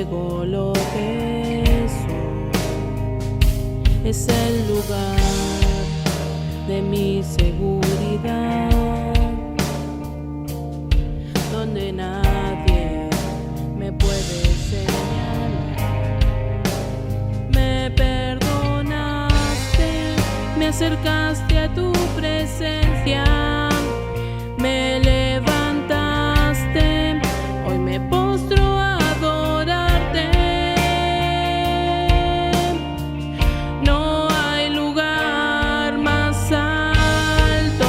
entrego lo que soy. Es el lugar de mi seguridad, donde nadie me puede señalar. Me perdonaste, me acercaste a tu presencia, me levantaste, hoy me postro a adorarte. No hay lugar más alto,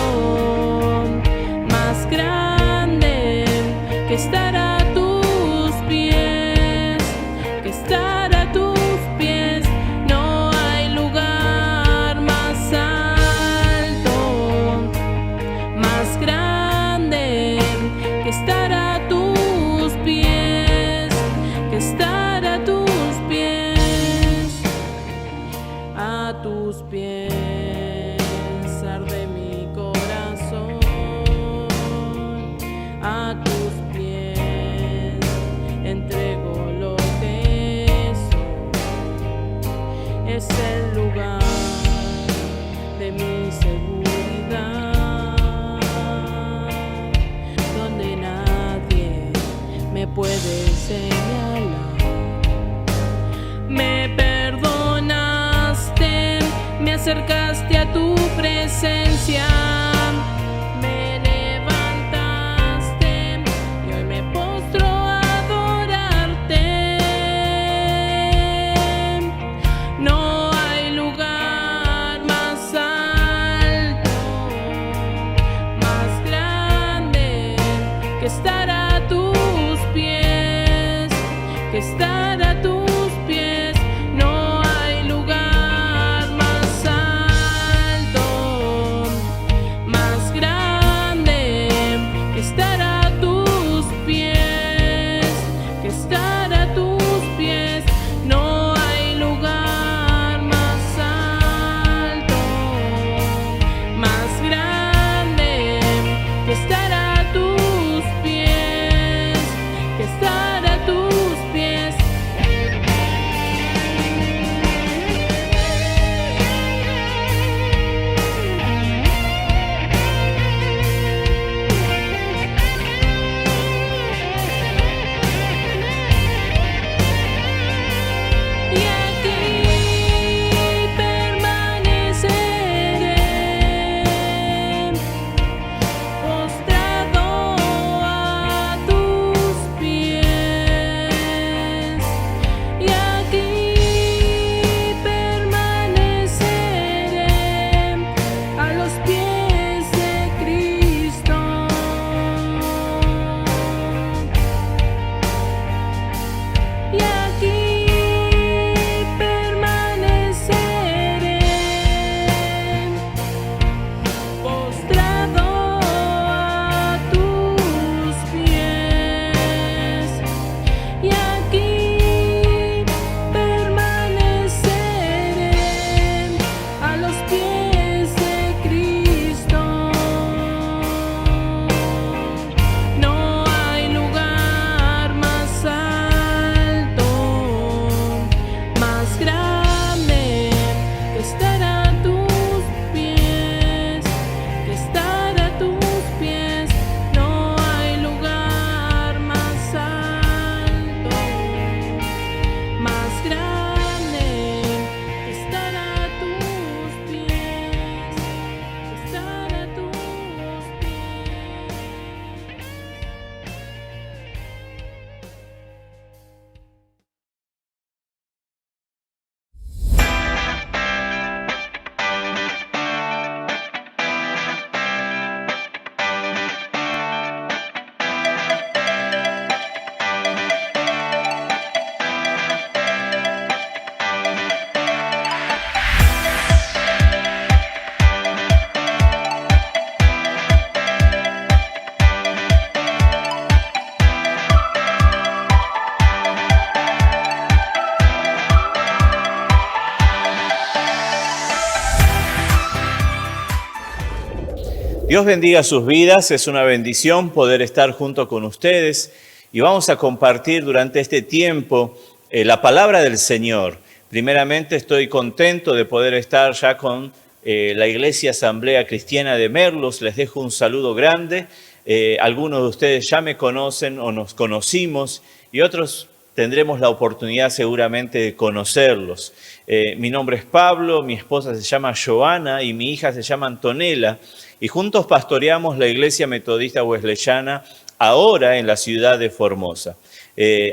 más grande que estar a tus pies, que estar a tus pies. No hay lugar más alto, más grande que estar a tus pies, que estar a tus pies, a tus pies. Arde mi corazón, a tus pies entrego lo que soy. Es el lugar de mi seguridad, donde nadie me puede señalar. Me perdonaste, me acercaste a tu presencia, me levantaste y hoy me postro a adorarte. No hay lugar más alto, más grande que estar a tus pies, que estar a tus pies. No hay lugar más alto, más grande que estar a tus pies, que estar a tus pies. No hay lugar más alto, más grande que estar a tus pies, que estar a tus pies. Y aquí permaneceré, postrado a tus pies. Y aquí permaneceré a los pies de Cristo. Y aquí permaneceré, postrado a tus pies. Y aquí permaneceré a los pies de Cristo. No hay lugar más alto, más grande que estar a tus pies, que estar a tus pies. No hay lugar más alto, más grande que estar a tus pies, que estar a tus pies. Dios bendiga sus vidas, es una bendición poder estar junto con ustedes Y vamos a compartir durante este tiempo la palabra del Señor. Primeramente estoy contento de poder estar ya con la Iglesia Asamblea Cristiana de Merlos. Les dejo un saludo grande. Algunos de ustedes ya me conocen o nos conocimos y otros tendremos la oportunidad seguramente de conocerlos. Mi nombre es Pablo, mi esposa se llama Joana y mi hija se llama Antonella y juntos pastoreamos la Iglesia Metodista Wesleyana ahora en la ciudad de Formosa.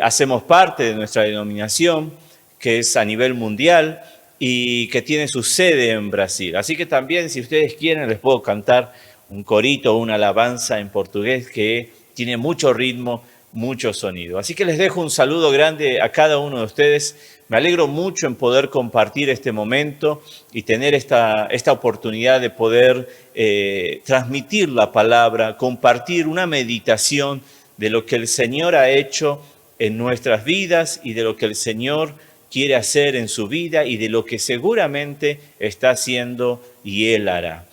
Hacemos parte de nuestra denominación, que es a nivel mundial y que tiene su sede en Brasil. Así que también, si ustedes quieren, les puedo cantar un corito o una alabanza en portugués que tiene mucho ritmo, mucho sonido. Así que les dejo un saludo grande a cada uno de ustedes. Me alegro mucho en poder compartir este momento y tener esta oportunidad de poder transmitir la palabra, compartir una meditación de lo que el Señor ha hecho en nuestras vidas y de lo que el Señor quiere hacer en su vida y de lo que seguramente está haciendo y Él hará.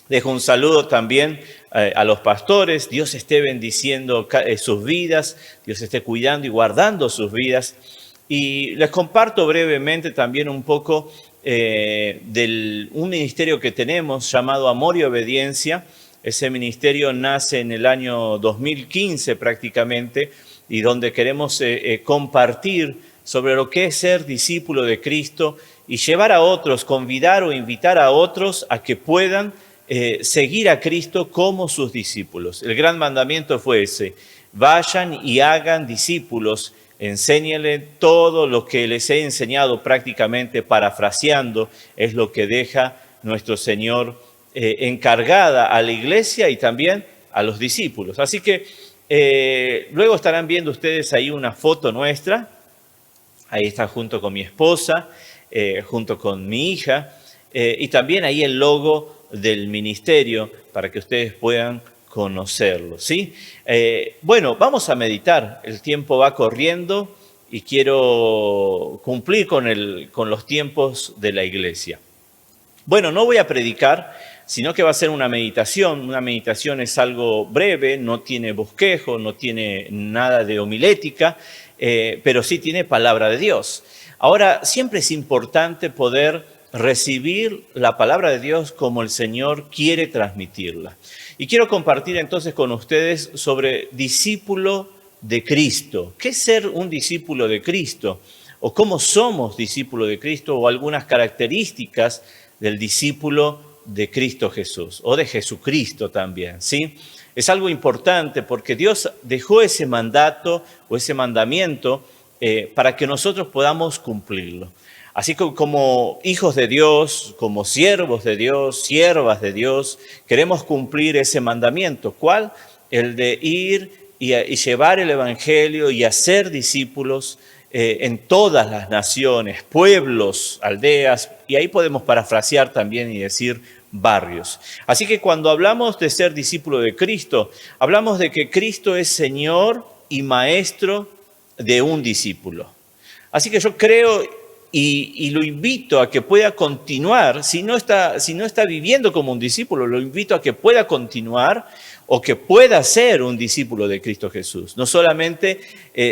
Dejo un saludo también a los pastores. Dios esté bendiciendo sus vidas, Dios esté cuidando y guardando sus vidas. Y les comparto brevemente también un poco un ministerio que tenemos llamado Amor y Obediencia. Ese ministerio nace en el año 2015 prácticamente y donde queremos compartir sobre lo que es ser discípulo de Cristo y llevar a otros, convidar o invitar a otros a que puedan seguir a Cristo como sus discípulos. El gran mandamiento fue ese: vayan y hagan discípulos, enséñenle todo lo que les he enseñado, prácticamente parafraseando, es lo que deja nuestro Señor encargada a la iglesia y también a los discípulos. Así que luego estarán viendo ustedes ahí una foto nuestra. Ahí está junto con mi esposa, junto con mi hija, y también ahí el logo del ministerio para que ustedes puedan conocerlo, ¿sí? Bueno, vamos a meditar. El tiempo va corriendo y quiero cumplir con los tiempos de la iglesia. Bueno, no voy a predicar, sino que va a ser una meditación. Una meditación es algo breve, no tiene bosquejo, no tiene nada de homilética, pero sí tiene palabra de Dios. Ahora, siempre es importante poder recibir la palabra de Dios como el Señor quiere transmitirla. Y quiero compartir entonces con ustedes sobre discípulo de Cristo. ¿Qué es ser un discípulo de Cristo? ¿O cómo somos discípulos de Cristo? O algunas características del discípulo de Cristo Jesús o de Jesucristo también, ¿sí? Es algo importante porque Dios dejó ese mandato o ese mandamiento para que nosotros podamos cumplirlo. Así que como hijos de Dios, como siervos de Dios, siervas de Dios, queremos cumplir ese mandamiento. ¿Cuál? El de ir y llevar el evangelio y hacer discípulos en todas las naciones, pueblos, aldeas, y ahí podemos parafrasear también y decir barrios. Así que cuando hablamos de ser discípulo de Cristo, hablamos de que Cristo es Señor y Maestro de un discípulo. Así que yo creo y lo invito a que pueda continuar, si no está viviendo como un discípulo, lo invito a que pueda continuar o que pueda ser un discípulo de Cristo Jesús. No solamente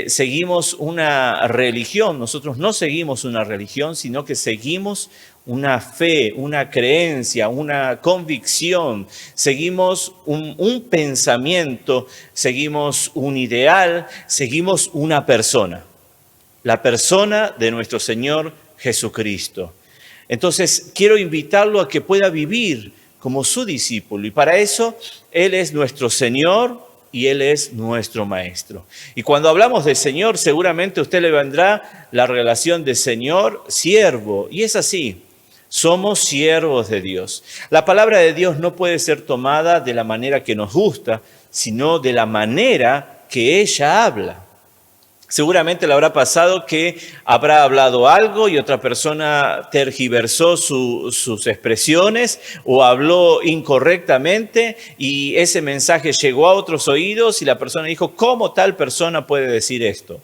seguimos una religión, nosotros no seguimos una religión, sino que seguimos una fe, una creencia, una convicción, seguimos un pensamiento, seguimos un ideal, seguimos una persona. La persona de nuestro Señor Jesucristo. Entonces, quiero invitarlo a que pueda vivir como su discípulo. Y para eso, Él es nuestro Señor y Él es nuestro Maestro. Y cuando hablamos de Señor, seguramente a usted le vendrá la relación de Señor-siervo. Y es así. Somos siervos de Dios. La palabra de Dios no puede ser tomada de la manera que nos gusta, sino de la manera que ella habla. Seguramente le habrá pasado que habrá hablado algo y otra persona tergiversó sus expresiones o habló incorrectamente y ese mensaje llegó a otros oídos y la persona dijo, ¿cómo tal persona puede decir esto?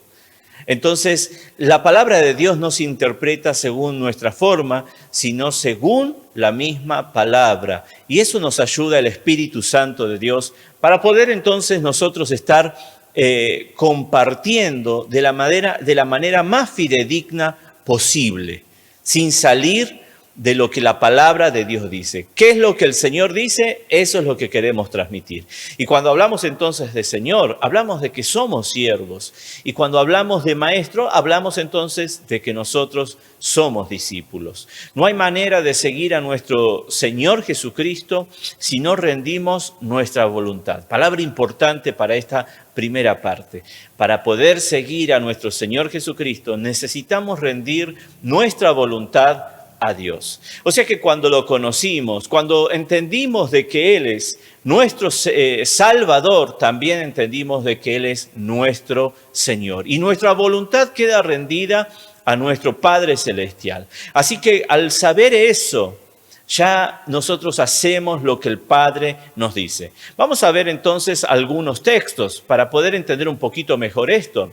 Entonces, la palabra de Dios no se interpreta según nuestra forma, sino según la misma palabra. Y eso nos ayuda el Espíritu Santo de Dios para poder entonces nosotros estar compartiendo de la manera más fidedigna posible, sin salir de lo que la palabra de Dios dice. ¿Qué es lo que el Señor dice? Eso es lo que queremos transmitir. Y cuando hablamos entonces de Señor, hablamos de que somos siervos. Y cuando hablamos de maestro, hablamos entonces de que nosotros somos discípulos. No hay manera de seguir a nuestro Señor Jesucristo si no rendimos nuestra voluntad. Palabra importante para esta primera parte. Para poder seguir a nuestro Señor Jesucristo, necesitamos rendir nuestra voluntad a Dios. O sea que cuando lo conocimos, cuando entendimos de que Él es nuestro Salvador, también entendimos de que Él es nuestro Señor. Y nuestra voluntad queda rendida a nuestro Padre Celestial. Así que al saber eso, ya nosotros hacemos lo que el Padre nos dice. Vamos a ver entonces algunos textos para poder entender un poquito mejor esto.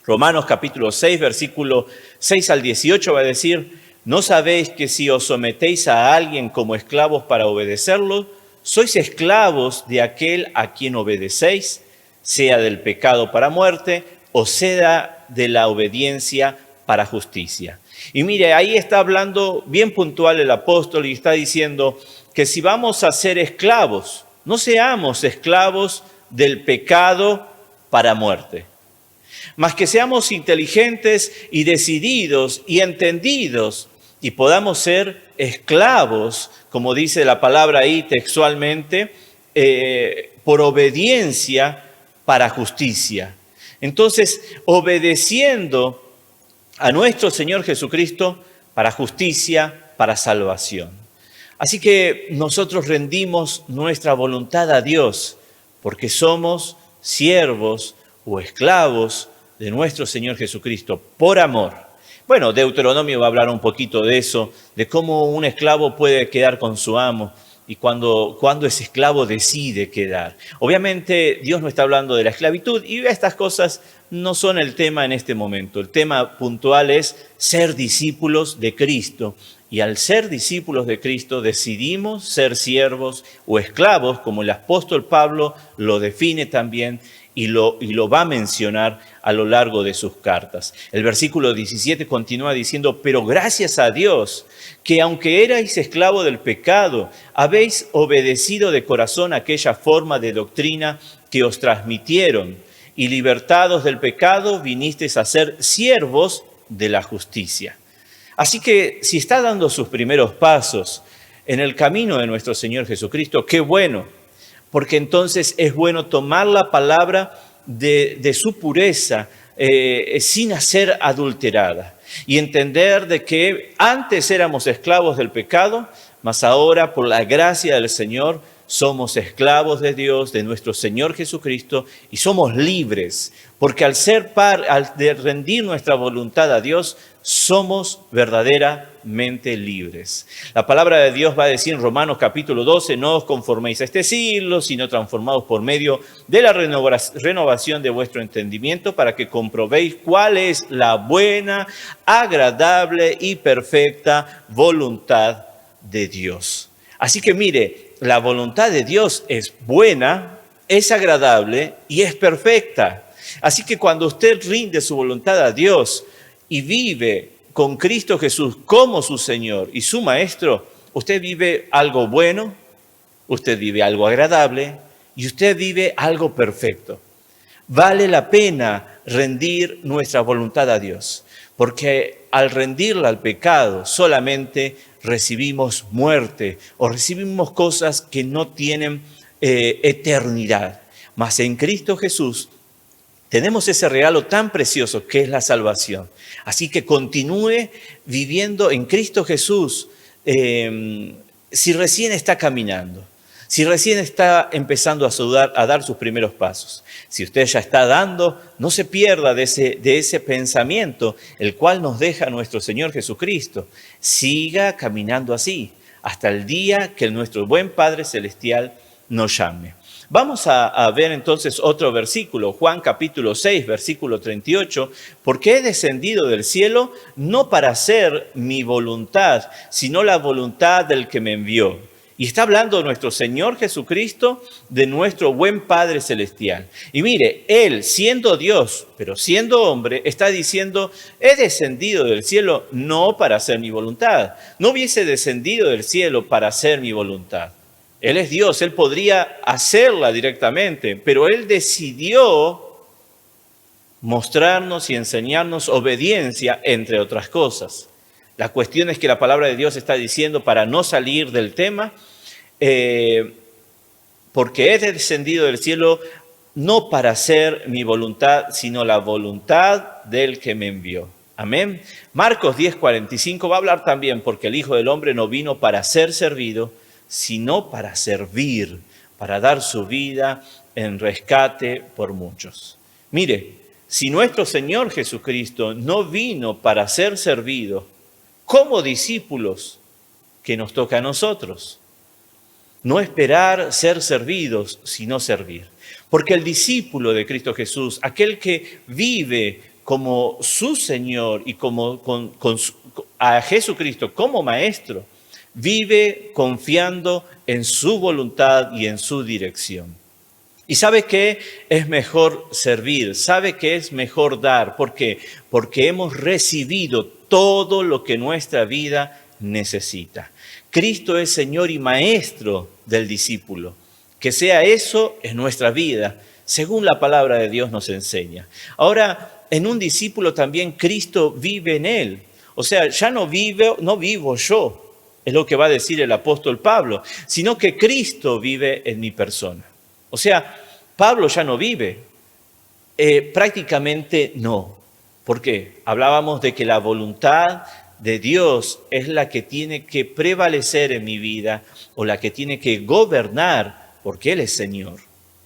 Romanos capítulo 6, versículo 6 al 18 va a decir: ¿no sabéis que si os sometéis a alguien como esclavos para obedecerlo, sois esclavos de aquel a quien obedecéis, sea del pecado para muerte o sea de la obediencia para justicia? Y mire, ahí está hablando bien puntual el apóstol y está diciendo que si vamos a ser esclavos, no seamos esclavos del pecado para muerte, mas que seamos inteligentes y decididos y entendidos y podamos ser esclavos, como dice la palabra ahí textualmente, por obediencia para justicia. Entonces, obedeciendo a nuestro Señor Jesucristo para justicia, para salvación. Así que nosotros rendimos nuestra voluntad a Dios porque somos siervos o esclavos de nuestro Señor Jesucristo por amor. Bueno, Deuteronomio va a hablar un poquito de eso, de cómo un esclavo puede quedar con su amo y cuando ese esclavo decide quedar. Obviamente Dios no está hablando de la esclavitud y estas cosas no son el tema en este momento. El tema puntual es ser discípulos de Cristo. Y al ser discípulos de Cristo decidimos ser siervos o esclavos, como el apóstol Pablo lo define también y lo va a mencionar a lo largo de sus cartas. El versículo 17 continúa diciendo: pero gracias a Dios, que aunque erais esclavos del pecado, habéis obedecido de corazón aquella forma de doctrina que os transmitieron, y libertados del pecado, vinisteis a ser siervos de la justicia. Así que si está dando sus primeros pasos en el camino de nuestro Señor Jesucristo, qué bueno, porque entonces es bueno tomar la palabra de su pureza sin ser adulterada y entender de que antes éramos esclavos del pecado, mas ahora por la gracia del Señor somos esclavos de Dios, de nuestro Señor Jesucristo, y somos libres, porque al rendir nuestra voluntad a Dios, somos verdaderamente libres. La palabra de Dios va a decir en Romanos capítulo 12, no os conforméis a este siglo, sino transformaos por medio de la renovación de vuestro entendimiento, para que comprobéis cuál es la buena, agradable y perfecta voluntad de Dios. Así que mire, la voluntad de Dios es buena, es agradable y es perfecta. Así que cuando usted rinde su voluntad a Dios y vive con Cristo Jesús como su Señor y su Maestro, usted vive algo bueno, usted vive algo agradable y usted vive algo perfecto. Vale la pena rendir nuestra voluntad a Dios, porque al rendirla al pecado solamente recibimos muerte o recibimos cosas que no tienen eternidad. Mas en Cristo Jesús tenemos ese regalo tan precioso que es la salvación. Así que continúe viviendo en Cristo Jesús si recién está caminando, si recién está empezando a dar sus primeros pasos. Si usted ya está dando, no se pierda de ese pensamiento, el cual nos deja nuestro Señor Jesucristo. Siga caminando así hasta el día que nuestro buen Padre Celestial nos llame. Vamos a ver entonces otro versículo, Juan capítulo 6, versículo 38, porque he descendido del cielo no para hacer mi voluntad, sino la voluntad del que me envió. Y está hablando nuestro Señor Jesucristo de nuestro buen Padre Celestial. Y mire, Él siendo Dios, pero siendo hombre, está diciendo, he descendido del cielo no para hacer mi voluntad. No hubiese descendido del cielo para hacer mi voluntad. Él es Dios, Él podría hacerla directamente, pero Él decidió mostrarnos y enseñarnos obediencia, entre otras cosas. La cuestión es que la palabra de Dios está diciendo, para no salir del tema, porque he descendido del cielo no para hacer mi voluntad, sino la voluntad del que me envió. Amén. Marcos 10:45 va a hablar también, porque el Hijo del Hombre no vino para ser servido, sino para servir, para dar su vida en rescate por muchos. Mire, si nuestro Señor Jesucristo no vino para ser servido, como discípulos, que nos toca a nosotros. No esperar ser servidos, sino servir. Porque el discípulo de Cristo Jesús, aquel que vive como su Señor y a Jesucristo como Maestro, vive confiando en su voluntad y en su dirección. Y sabe que es mejor servir, sabe que es mejor dar. ¿Por qué? Porque hemos recibido todo lo que nuestra vida necesita. Cristo es Señor y Maestro del discípulo. Que sea eso en nuestra vida, según la palabra de Dios nos enseña. Ahora, en un discípulo también Cristo vive en él. O sea, ya no vivo yo, es lo que va a decir el apóstol Pablo, sino que Cristo vive en mi persona. O sea, Pablo ya no vive, prácticamente no. ¿Por qué? Hablábamos de que la voluntad de Dios es la que tiene que prevalecer en mi vida o la que tiene que gobernar, porque Él es Señor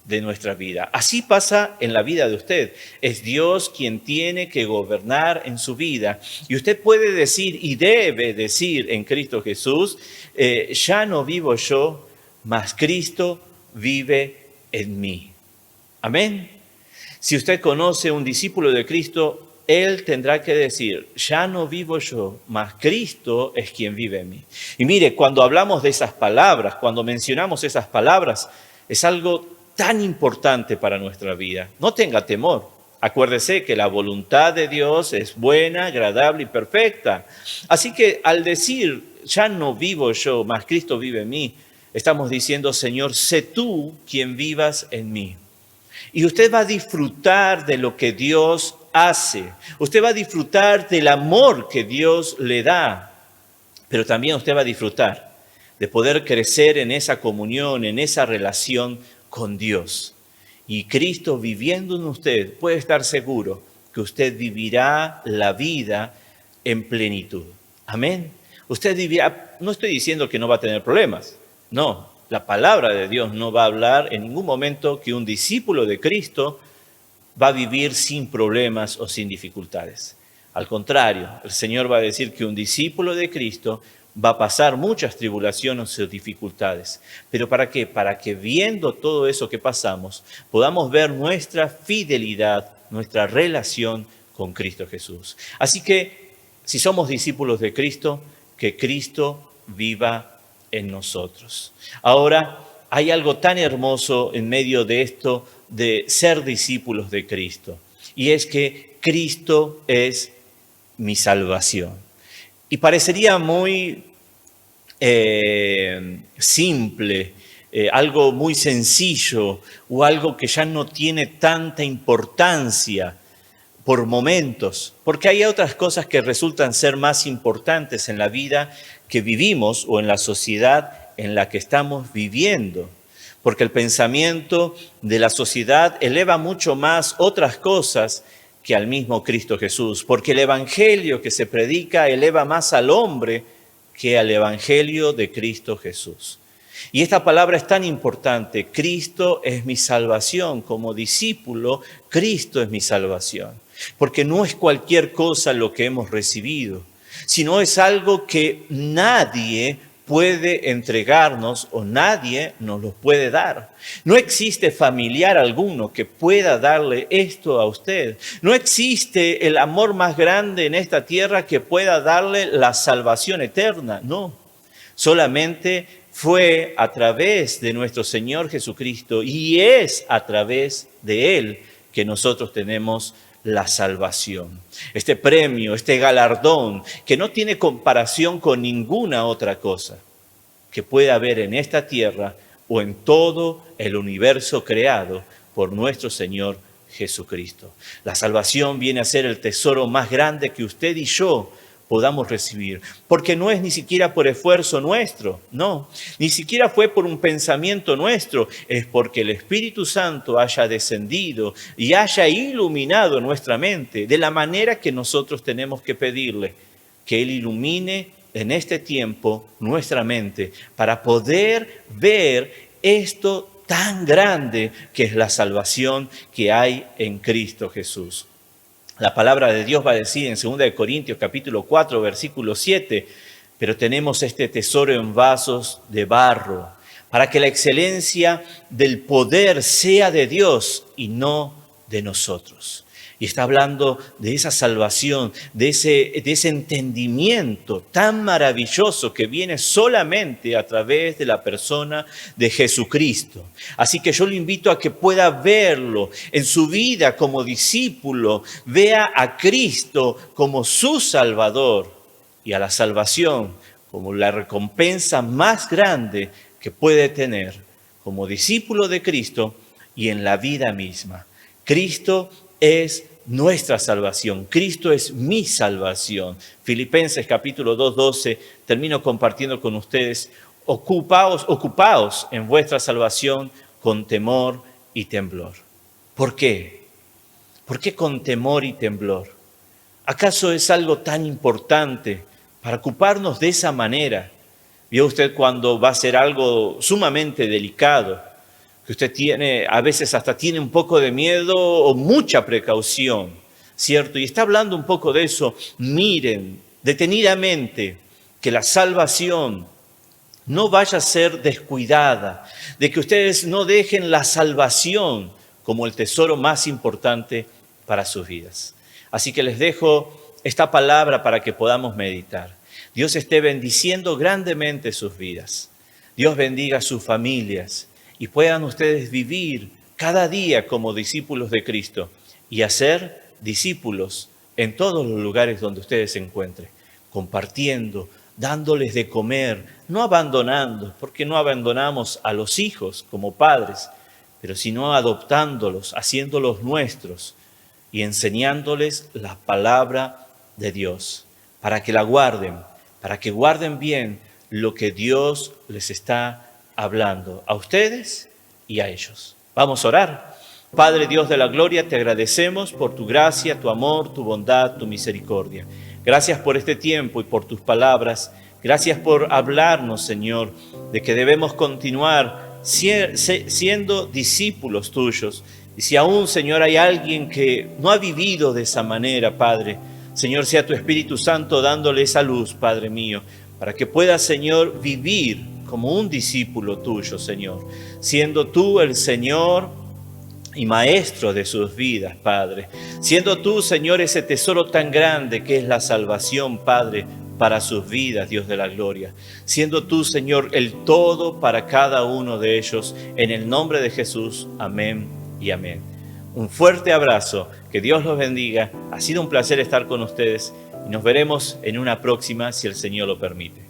de nuestra vida. Así pasa en la vida de usted. Es Dios quien tiene que gobernar en su vida. Y usted puede decir y debe decir en Cristo Jesús, ya no vivo yo, mas Cristo vive en mí. Amén. Si usted conoce un discípulo de Cristo, él tendrá que decir, ya no vivo yo, mas Cristo es quien vive en mí. Y mire, cuando hablamos de esas palabras, cuando mencionamos esas palabras, es algo tan importante para nuestra vida. No tenga temor. Acuérdese que la voluntad de Dios es buena, agradable y perfecta. Así que al decir, ya no vivo yo, mas Cristo vive en mí, estamos diciendo, Señor, sé tú quien vivas en mí. Y usted va a disfrutar de lo que Dios hace. Usted va a disfrutar del amor que Dios le da. Pero también usted va a disfrutar de poder crecer en esa comunión, en esa relación con Dios. Y Cristo viviendo en usted, puede estar seguro que usted vivirá la vida en plenitud. Amén. Usted vivirá, no estoy diciendo que no va a tener problemas. No, la palabra de Dios no va a hablar en ningún momento que un discípulo de Cristo va a vivir sin problemas o sin dificultades. Al contrario, el Señor va a decir que un discípulo de Cristo va a pasar muchas tribulaciones o dificultades. ¿Pero para qué? Para que viendo todo eso que pasamos, podamos ver nuestra fidelidad, nuestra relación con Cristo Jesús. Así que, si somos discípulos de Cristo, que Cristo viva en nosotros. Ahora, hay algo tan hermoso en medio de esto de ser discípulos de Cristo, y es que Cristo es mi salvación. Y parecería muy simple, algo muy sencillo o algo que ya no tiene tanta importancia por momentos, porque hay otras cosas que resultan ser más importantes en la vida que vivimos o en la sociedad en la que estamos viviendo. Porque el pensamiento de la sociedad eleva mucho más otras cosas que al mismo Cristo Jesús. Porque el evangelio que se predica eleva más al hombre que al evangelio de Cristo Jesús. Y esta palabra es tan importante. Cristo es mi salvación. Como discípulo, Cristo es mi salvación. Porque no es cualquier cosa lo que hemos recibido, sino es algo que nadie puede entregarnos o nadie nos lo puede dar. No existe familiar alguno que pueda darle esto a usted. No existe el amor más grande en esta tierra que pueda darle la salvación eterna. No, solamente fue a través de nuestro Señor Jesucristo y es a través de Él que nosotros tenemos la salvación. Este premio, este galardón que no tiene comparación con ninguna otra cosa que pueda haber en esta tierra o en todo el universo creado por nuestro Señor Jesucristo. La salvación viene a ser el tesoro más grande que usted y yo podamos recibir, porque no es ni siquiera por esfuerzo nuestro, no, ni siquiera fue por un pensamiento nuestro, es porque el Espíritu Santo haya descendido y haya iluminado nuestra mente de la manera que nosotros tenemos que pedirle, que Él ilumine en este tiempo nuestra mente para poder ver esto tan grande que es la salvación que hay en Cristo Jesús. La palabra de Dios va a decir en 2 Corintios capítulo 4, versículo 7, pero tenemos este tesoro en vasos de barro, para que la excelencia del poder sea de Dios y no de nosotros. Y está hablando de esa salvación, de ese entendimiento tan maravilloso que viene solamente a través de la persona de Jesucristo. Así que yo le invito a que pueda verlo en su vida como discípulo, vea a Cristo como su Salvador y a la salvación como la recompensa más grande que puede tener como discípulo de Cristo y en la vida misma. Cristo es nuestra salvación. Cristo es mi salvación. Filipenses capítulo 2:12, termino compartiendo con ustedes. Ocupaos en vuestra salvación con temor y temblor. ¿Por qué? ¿Por qué con temor y temblor? ¿Acaso es algo tan importante para ocuparnos de esa manera? ¿Vio usted cuando va a ser algo sumamente delicado? Que usted a veces hasta tiene un poco de miedo o mucha precaución, ¿cierto? Y está hablando un poco de eso. Miren detenidamente que la salvación no vaya a ser descuidada, de que ustedes no dejen la salvación como el tesoro más importante para sus vidas. Así que les dejo esta palabra para que podamos meditar. Dios esté bendiciendo grandemente sus vidas. Dios bendiga sus familias. Y puedan ustedes vivir cada día como discípulos de Cristo y hacer discípulos en todos los lugares donde ustedes se encuentren, compartiendo, dándoles de comer, no abandonando, porque no abandonamos a los hijos como padres, pero sino adoptándolos, haciéndolos nuestros y enseñándoles la palabra de Dios para que la guarden, para que guarden bien lo que Dios les está hablando a ustedes y a ellos. Vamos a orar. Padre Dios de la gloria, te agradecemos por tu gracia, tu amor, tu bondad, tu misericordia. Gracias por este tiempo y por tus palabras. Gracias por hablarnos, Señor, de que debemos continuar siendo discípulos tuyos. Y si aún, Señor, hay alguien que no ha vivido de esa manera, Padre, Señor, sea tu Espíritu Santo dándole esa luz, Padre mío, para que pueda, Señor, vivir como un discípulo tuyo, Señor, siendo tú el Señor y Maestro de sus vidas, Padre. Siendo tú, Señor, ese tesoro tan grande que es la salvación, Padre, para sus vidas, Dios de la gloria. Siendo tú, Señor, el todo para cada uno de ellos, en el nombre de Jesús. Amén y amén. Un fuerte abrazo, que Dios los bendiga. Ha sido un placer estar con ustedes y nos veremos en una próxima, si el Señor lo permite.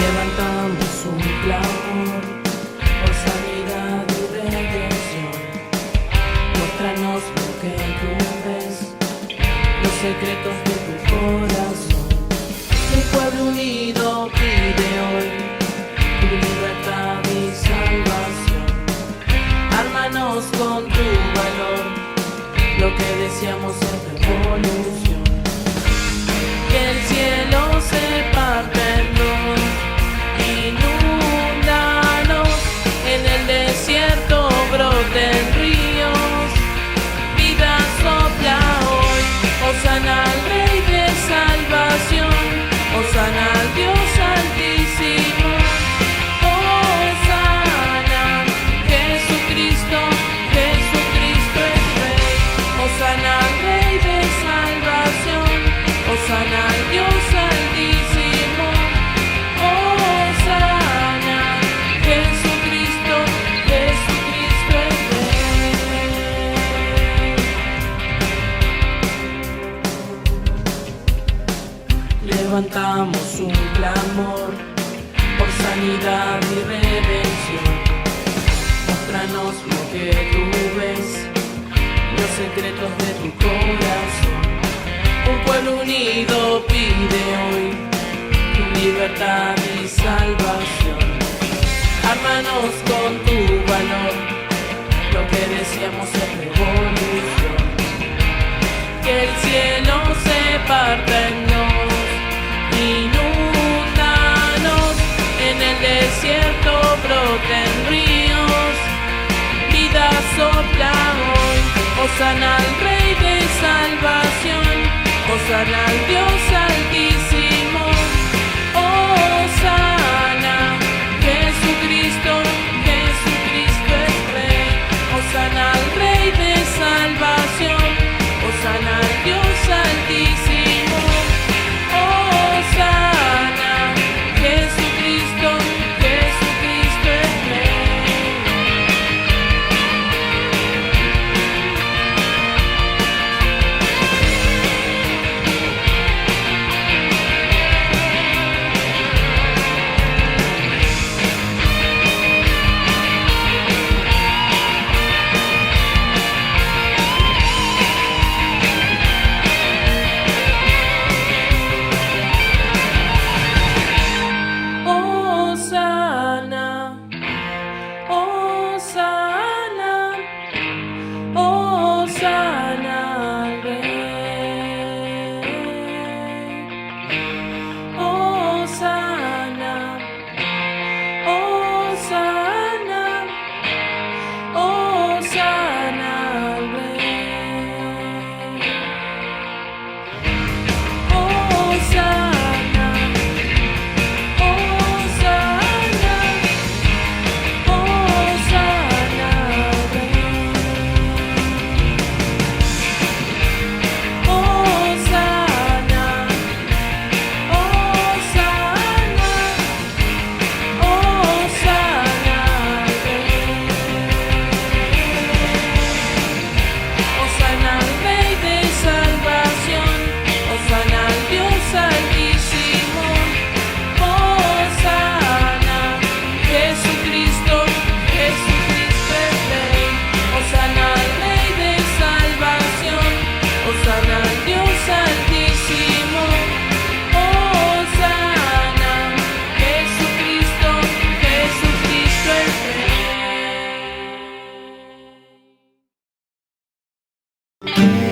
Levantamos un clamor por sanidad y redención. Muéstranos lo que tú ves, los secretos de tu corazón. Un pueblo unido pide hoy tu libertad y salvación. Ármanos con tu valor, lo que deseamos es revolución. Que el cielo se parte en dos. levantamos un clamor por sanidad y redención. Muéstranos lo que tú ves, los secretos de tu corazón. Un pueblo unido pide hoy tu libertad y salvación. Ármanos con tu valor, lo que deseamos es revolución. Que el cielo se parta en nos, inúndanos, en el desierto broten ríos, vida sopla hoy. Hosana al Rey de salvación, hosana al Dios altísimo, hosana, Jesucristo, Jesucristo es Rey. Hosana al Rey de salvación, hosana al Dios altísimo, hosana, Jesucristo, Jesucristo es Rey. Que